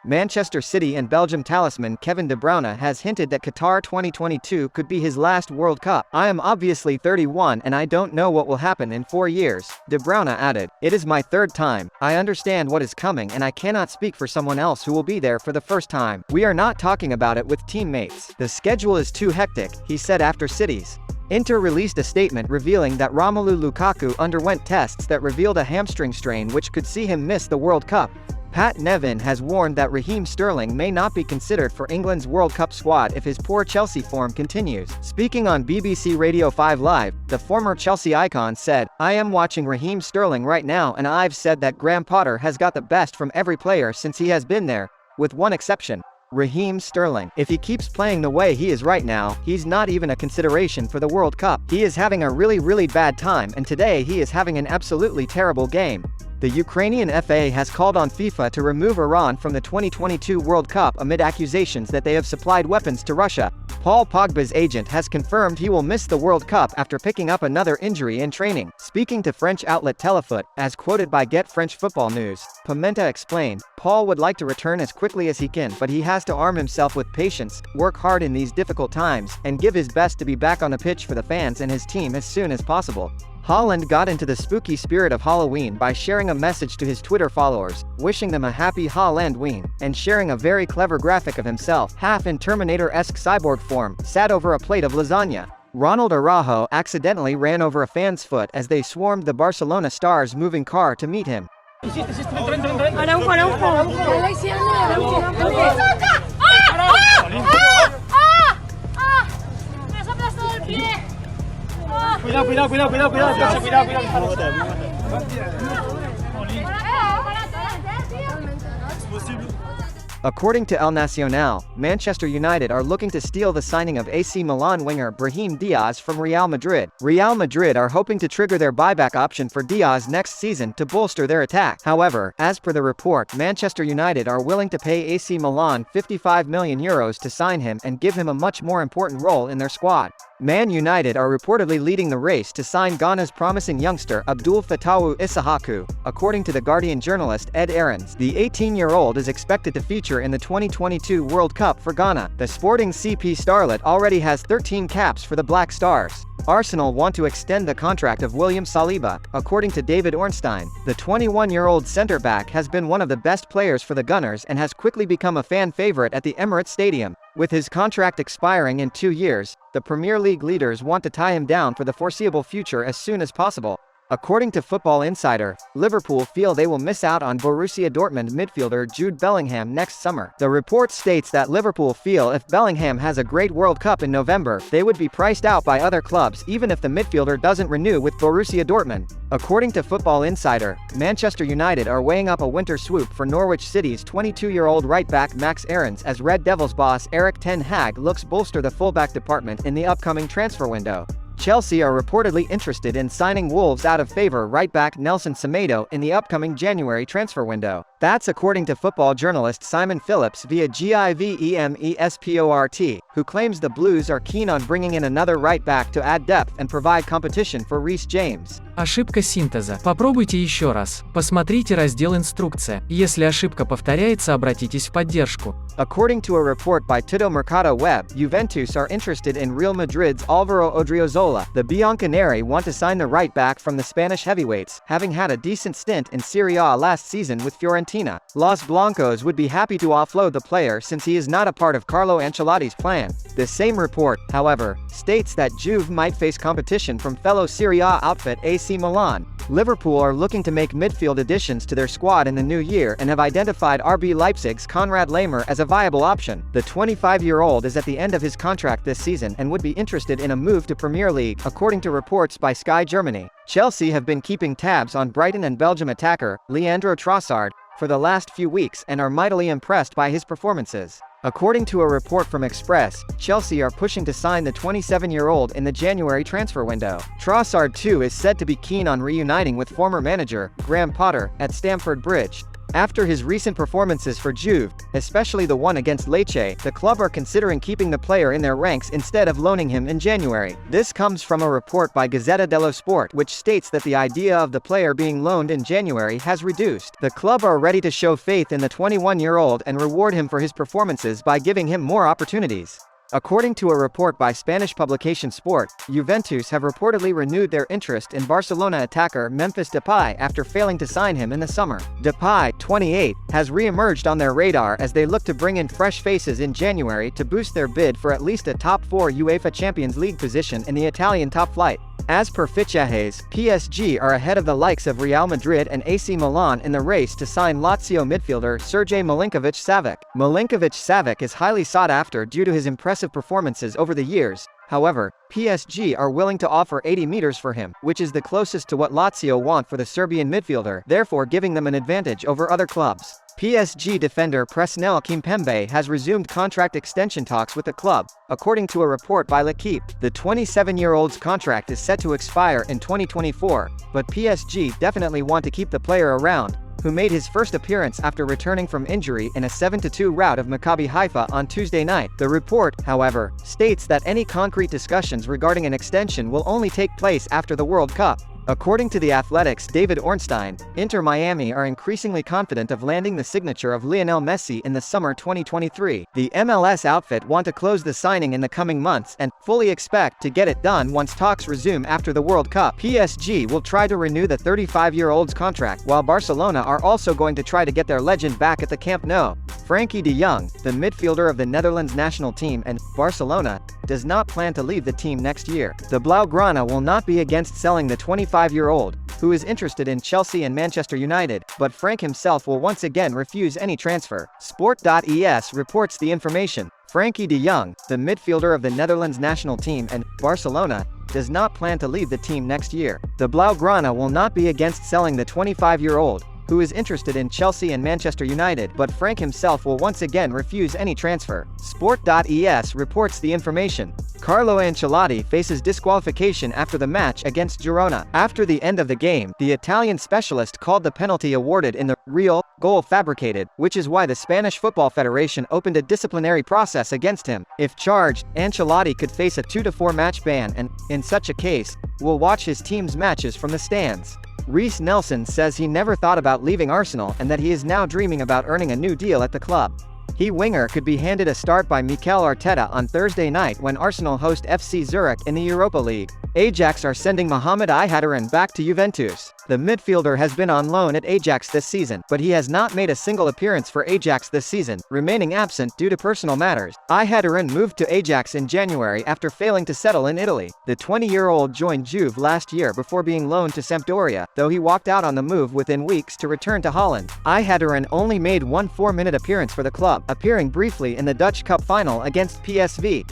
Manchester City and Belgium talisman Kevin De Bruyne has hinted that Qatar 2022 could be his last World Cup. "I am obviously 31 and I don't know what will happen in 4 years," De Bruyne added. "It is my third time. I understand what is coming and I cannot speak for someone else who will be there for the first time. We are not talking about it with teammates. The schedule is too hectic," he said after City's Inter released a statement revealing that Romelu Lukaku underwent tests that revealed a hamstring strain which could see him miss the World Cup. Pat Nevin has warned that Raheem Sterling may not be considered for England's World Cup squad if his poor Chelsea form continues. Speaking on BBC Radio 5 Live, the former Chelsea icon said, "I am watching Raheem Sterling right now and I've said that Graham Potter has got the best from every player since he has been there, with one exception. Raheem Sterling. If he keeps playing the way he is right now, he's not even a consideration for the World Cup. He is having a really bad time and today he is having an absolutely terrible game." The Ukrainian FA has called on FIFA to remove Iran from the 2022 World Cup amid accusations that they have supplied weapons to Russia. Paul Pogba's agent has confirmed he will miss the World Cup after picking up another injury in training. Speaking to French outlet Telefoot, as quoted by Get French Football News, Pimenta explained, "Paul would like to return as quickly as he can, but he has to arm himself with patience, work hard in these difficult times, and give his best to be back on the pitch for the fans and his team as soon as possible." Haaland got into the spooky spirit of Halloween by sharing a message to his Twitter followers, wishing them a happy Haalandween, and sharing a very clever graphic of himself, half in Terminator-esque cyborg form, sat over a plate of lasagna. Ronald Araujo accidentally ran over a fan's foot as they swarmed the Barcelona star's moving car to meet him. According to El Nacional, Manchester United are looking to steal the signing of AC Milan winger Brahim Diaz from Real Madrid. Real Madrid are hoping to trigger their buyback option for Diaz next season to bolster their attack. However, as per the report, Manchester United are willing to pay AC Milan €55 million to sign him and give him a much more important role in their squad. Man United are reportedly leading the race to sign Ghana's promising youngster Abdul Fatawu Issahaku, according to The Guardian journalist Ed Aarons. The 18-year-old is expected to feature in the 2022 World Cup for Ghana. The Sporting CP starlet already has 13 caps for the Black Stars. Arsenal want to extend the contract of William Saliba, according to David Ornstein. The 21-year-old centre-back has been one of the best players for the Gunners and has quickly become a fan favourite at the Emirates Stadium. With his contract expiring in 2 years, the Premier League leaders want to tie him down for the foreseeable future as soon as possible. According to Football Insider, Liverpool feel they will miss out on Borussia Dortmund midfielder Jude Bellingham next summer. The report states that Liverpool feel if Bellingham has a great World Cup in November, they would be priced out by other clubs even if the midfielder doesn't renew with Borussia Dortmund. According to Football Insider, Manchester United are weighing up a winter swoop for Norwich City's 22-year-old right-back Max Aarons as Red Devils boss Erik ten Hag looks to bolster the fullback department in the upcoming transfer window. Chelsea are reportedly interested in signing Wolves out of favor right-back Nelson Semedo in the upcoming January transfer window. That's according to football journalist Simon Phillips via GIVEMESPORT, who claims the Blues are keen on bringing in another right-back to add depth and provide competition for Reece James. Ошибка синтеза. Попробуйте еще раз. Посмотрите раздел «Инструкция». Если ошибка повторяется, обратитесь в поддержку. According to a report by Tutto Mercato Web, Juventus are interested in Real Madrid's Alvaro Odriozola. The Bianconeri want to sign the right-back from the Spanish heavyweights, having had a decent stint in Serie A last season with Fiorentina. Los Blancos would be happy to offload the player since he is not a part of Carlo Ancelotti's plan. The same report, however, states that Juve might face competition from fellow Serie A outfit AC Milan. Liverpool are looking to make midfield additions to their squad in the new year and have identified RB Leipzig's Konrad Laimer as a viable option. The 25-year-old is at the end of his contract this season and would be interested in a move to Premier League, according to reports by Sky Germany. Chelsea have been keeping tabs on Brighton and Belgium attacker Leandro Trossard for the last few weeks and are mightily impressed by his performances. According to a report from Express, Chelsea are pushing to sign the 27-year-old in the January transfer window. Trossard too is said to be keen on reuniting with former manager Graham Potter at Stamford Bridge. After his recent performances for Juve, especially the one against Lecce, the club are considering keeping the player in their ranks instead of loaning him in January. This comes from a report by Gazzetta dello Sport which states that the idea of the player being loaned in January has reduced. The club are ready to show faith in the 21-year-old and reward him for his performances by giving him more opportunities. According to a report by Spanish publication Sport, Juventus have reportedly renewed their interest in Barcelona attacker Memphis Depay after failing to sign him in the summer. Depay, 28, has re-emerged on their radar as they look to bring in fresh faces in January to boost their bid for at least a top 4 UEFA Champions League position in the Italian top flight. As per Fichajes, PSG are ahead of the likes of Real Madrid and AC Milan in the race to sign Lazio midfielder Sergej Milinkovic-Savic. Milinkovic-Savic is highly sought after due to his impressive performances over the years. However, PSG are willing to offer 80 meters for him, which is the closest to what Lazio want for the Serbian midfielder, therefore giving them an advantage over other clubs. PSG defender Presnel Kimpembe has resumed contract extension talks with the club, according to a report by L'Equipe. The 27-year-old's contract is set to expire in 2024, but PSG definitely want to keep the player around, who made his first appearance after returning from injury in a 7-2 rout of Maccabi Haifa on Tuesday night. The report, however, states that any concrete discussions regarding an extension will only take place after the World Cup. According to The Athletic's David Ornstein, Inter Miami are increasingly confident of landing the signature of Lionel Messi in the summer 2023. The MLS outfit want to close the signing in the coming months and fully expect to get it done once talks resume after the World Cup. PSG will try to renew the 35-year-old's contract, while Barcelona are also going to try to get their legend back at the Camp Nou. Frenkie de Jong, the midfielder of the Netherlands national team and Barcelona, does not plan to leave the team next year. The Blaugrana will not be against selling the 25-year-old, who is interested in Chelsea and Manchester United, but Frank himself will once again refuse any transfer. Sport.es reports the information. Frenkie de Jong, the midfielder of the Netherlands national team and Barcelona, does not plan to leave the team next year. The Blaugrana will not be against selling the 25-year-old, who is interested in Chelsea and Manchester United, but Frank himself will once again refuse any transfer. Sport.es reports the information. Carlo Ancelotti faces disqualification after the match against Girona. After the end of the game, the Italian specialist called the penalty awarded in the real goal fabricated, which is why the Spanish Football Federation opened a disciplinary process against him. If charged, Ancelotti could face a 2-4 match ban and, in such a case, will watch his team's matches from the stands. Reece Nelson says he never thought about leaving Arsenal and that he is now dreaming about earning a new deal at the club. He winger could be handed a start by Mikel Arteta on Thursday night when Arsenal host FC Zurich in the Europa League. Ajax are sending Mohamed Ihattaren back to Juventus. The midfielder has been on loan at Ajax this season, but he has not made a single appearance for Ajax this season, remaining absent due to personal matters. Ihattaren moved to Ajax in January after failing to settle in Italy. The 20-year-old joined Juve last year before being loaned to Sampdoria, though he walked out on the move within weeks to return to Holland. Ihattaren only made one 4-minute appearance for the club, appearing briefly in the Dutch Cup final against PSV.